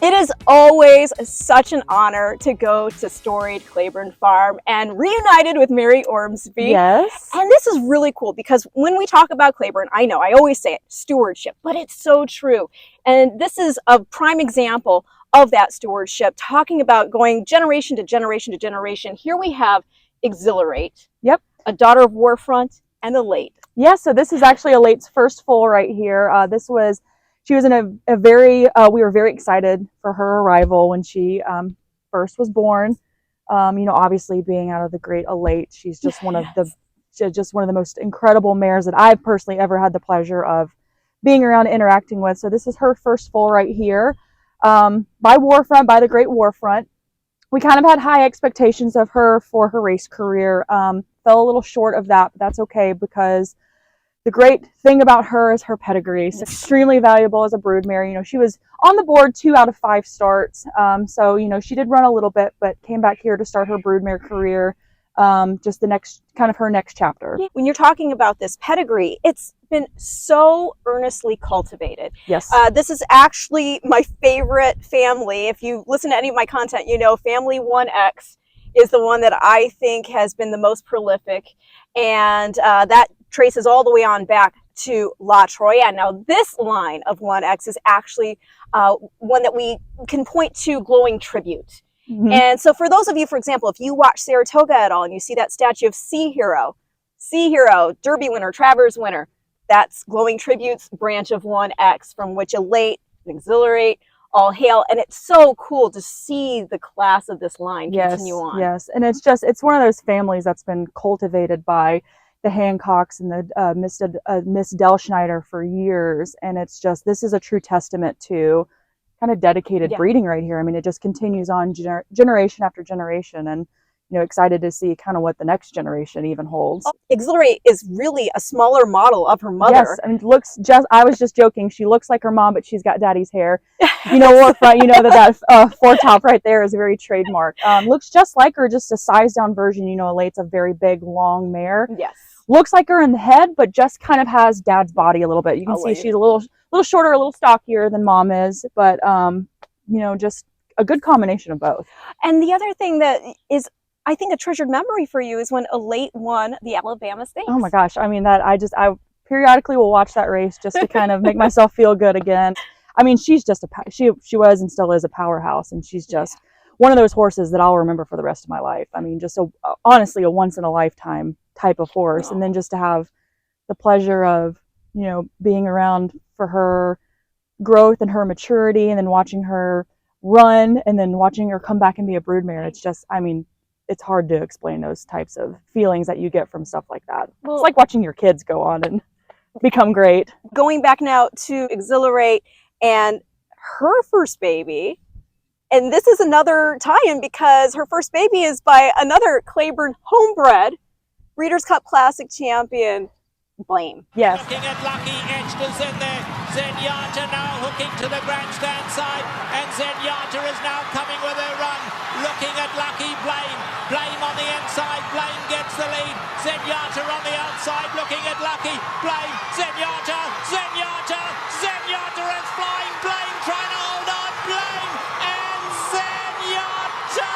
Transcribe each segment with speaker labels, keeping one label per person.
Speaker 1: It is always such an honor to go to storied Claiborne Farm and reunited with Mary Ormsby.
Speaker 2: Yes.
Speaker 1: And this is really cool because when we talk about Claiborne, I know I always say it, stewardship, but it's so true. And this is a prime example of that stewardship, talking about going generation to generation to generation. Here we have Exhilarate.
Speaker 2: Yep.
Speaker 1: A daughter of Warfront and Elate.
Speaker 2: Yeah, so this is actually Elate's first foal right here. She was in a very, we were very excited for her arrival when she first was born. Obviously being out of the great Elate, she's just one of the most incredible mares that I've personally ever had the pleasure of being around interacting with. So this is her first foal right here, by the great Warfront. We kind of had high expectations of her for her race career. Fell a little short of that, but that's okay because the great thing about her is her pedigree. It's extremely valuable as a broodmare. She was on the board 2 out of 5 starts. So she did run a little bit, but came back here to start her broodmare career. Just her next chapter.
Speaker 1: When you're talking about this pedigree, it's been so earnestly cultivated.
Speaker 2: Yes.
Speaker 1: This is actually my favorite family. If you listen to any of my content, family 1X is the one that I think has been the most prolific. And that traces all the way on back to La Troyenne. Now, this line of 1X is actually one that we can point to glowing tribute. Mm-hmm. And so for those of you, for example, if you watch Saratoga at all and you see that statue of Sea Hero, Derby winner, Travers winner, that's glowing tributes branch of 1X, from which Elate and Exhilarate all hail. And it's so cool to see the class of this line continue on.
Speaker 2: Yes, and it's one of those families that's been cultivated by the Hancocks and the Miss Delschneider for years. And this is a true testament to kind of dedicated breeding right here. I mean, it just continues on generation after generation, and excited to see kind of what the next generation even holds.
Speaker 1: Exhilarate is really a smaller model of her mother.
Speaker 2: Yes, I mean, I was just joking. She looks like her mom, but she's got daddy's hair. Warfront, that foretop right there is very trademark. Looks just like her, just a sized down version. Elate's a very big, long mare.
Speaker 1: Yes. Looks
Speaker 2: like her in the head, but just kind of has dad's body a little bit. You can see she's a little shorter, a little stockier than mom is, but just a good combination of both.
Speaker 1: And the other thing that is, I think, a treasured memory for you is when Elate won the Alabama Stakes.
Speaker 2: Oh my gosh. I mean, I periodically will watch that race just to kind of make myself feel good again. I mean, she's just she was and still is a powerhouse, and she's just one of those horses that I'll remember for the rest of my life. I mean, just honestly a once in a lifetime type of horse. And then just to have the pleasure of, being around for her growth and her maturity, and then watching her run, and then watching her come back and be a broodmare. It's just, I mean, it's hard to explain those types of feelings that you get from stuff like that. Well, it's like watching your kids go on and become great.
Speaker 1: Going back now to Exhilarate and her first baby, and this is another tie-in because her first baby is by another Claiborne homebred, Breeders' Cup Classic champion, Blame.
Speaker 2: Yes.
Speaker 3: Looking at Lucky, edged is in there. Zenyatta now hooking to the grandstand side, and Zenyatta is now coming with a run. Looking at Lucky, Blame on the inside. Blame gets the lead. Zenyatta on the outside, looking at Lucky. Blame, Zenyatta is flying. Blame trying to hold on. Blame and Zenyatta.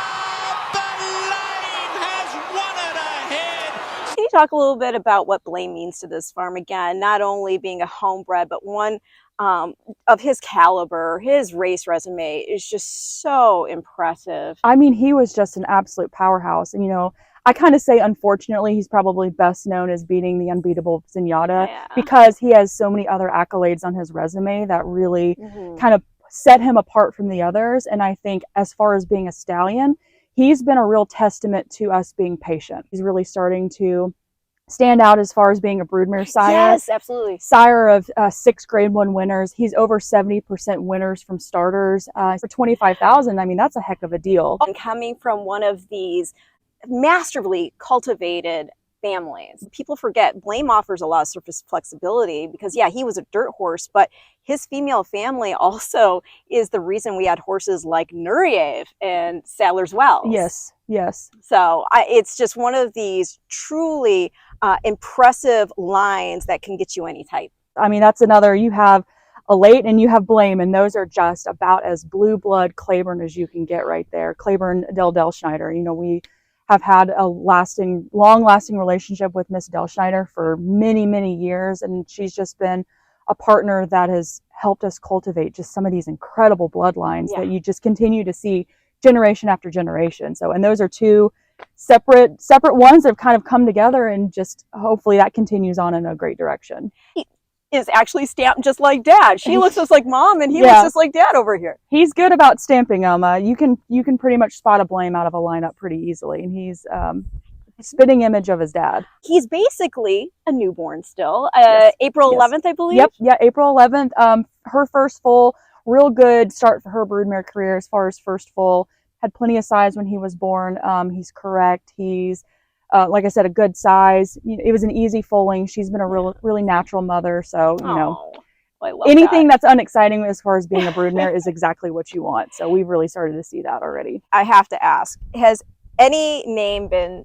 Speaker 3: Blame has won it ahead.
Speaker 1: Can you talk a little bit about what Blame means to this farm? Again, not only being a homebred, but one of his caliber. His race resume is just so impressive.
Speaker 2: I mean, he was just an absolute powerhouse. And, I kind of say, unfortunately, he's probably best known as beating the unbeatable Zenyatta because he has so many other accolades on his resume that really kind of set him apart from the others. And I think as far as being a stallion, he's been a real testament to us being patient. He's really starting to stand out as far as being a broodmare sire.
Speaker 1: Yes, absolutely.
Speaker 2: Sire of 6 Grade 1 winners. He's over 70% winners from starters for $25,000. I mean, that's a heck of a deal.
Speaker 1: And coming from one of these masterfully cultivated families, people forget Blame offers a lot of surface flexibility because, he was a dirt horse, but his female family also is the reason we had horses like Nureyev and Sadler's Wells.
Speaker 2: Yes, yes.
Speaker 1: So it's just one of these truly impressive lines that can get you any type.
Speaker 2: I mean, that's another, you have Elate and you have Blame, and those are just about as blue blood Claiborne as you can get right there. Claiborne Del Schneider. You know, we have had a long lasting relationship with Miss Del Schneider for many, many years, and she's just been a partner that has helped us cultivate just some of these incredible bloodlines that you just continue to see generation after generation. So, and those are two separate ones that have kind of come together, and just hopefully that continues on in a great direction.
Speaker 1: He is actually stamped just like Dad. She looks just like Mom, and he looks just like Dad over here.
Speaker 2: He's good about stamping them. You can pretty much spot a Blame out of a lineup pretty easily, and he's spitting image of his dad.
Speaker 1: He's basically a newborn still.
Speaker 2: Yes.
Speaker 1: April 11th, I believe.
Speaker 2: Yep, yeah, April 11th. Her first foal, real good start for her broodmare career as far as first foal. Had plenty of size when he was born. He's correct. He's like I said, a good size. It was an easy foaling. She's been a really natural mother, so you know.
Speaker 1: I love
Speaker 2: anything that's unexciting as far as being a broodmare is exactly what you want. So we've really started to see that already.
Speaker 1: I have to ask, has any name been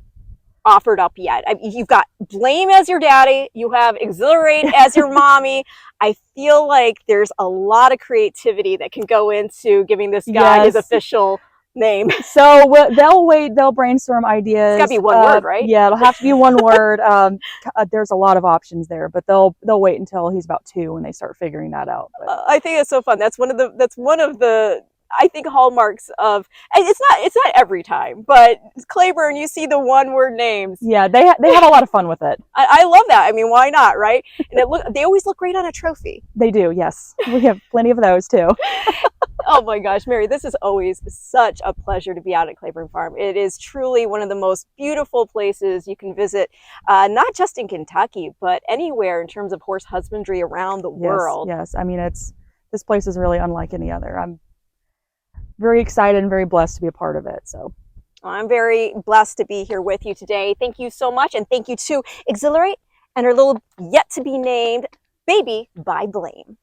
Speaker 1: offered up yet? I mean, you've got Blame as your daddy, you have Exhilarate as your mommy. I feel like there's a lot of creativity that can go into giving this guy his official name.
Speaker 2: So they'll brainstorm ideas.
Speaker 1: It's gotta be one word, right?
Speaker 2: Yeah, it'll have to be one word. There's a lot of options there, but they'll wait until he's about 2 when they start figuring that out.
Speaker 1: I think it's so fun. That's one of the I think hallmarks of, and it's not every time, but Claiborne, you see the one word names.
Speaker 2: Yeah, they have a lot of fun with it.
Speaker 1: I love that. I mean, why not, right? And they always look great on a trophy.
Speaker 2: They do, yes. We have plenty of those too.
Speaker 1: Oh my gosh, Mary, this is always such a pleasure to be out at Claiborne Farm. It is truly one of the most beautiful places you can visit, not just in Kentucky, but anywhere in terms of horse husbandry around the world.
Speaker 2: Yes, I mean, this place is really unlike any other. I'm very excited and very blessed to be a part of it. So
Speaker 1: I'm very blessed to be here with you today. Thank you so much, and thank you to Exhilarate and her little yet to be named baby by Blame.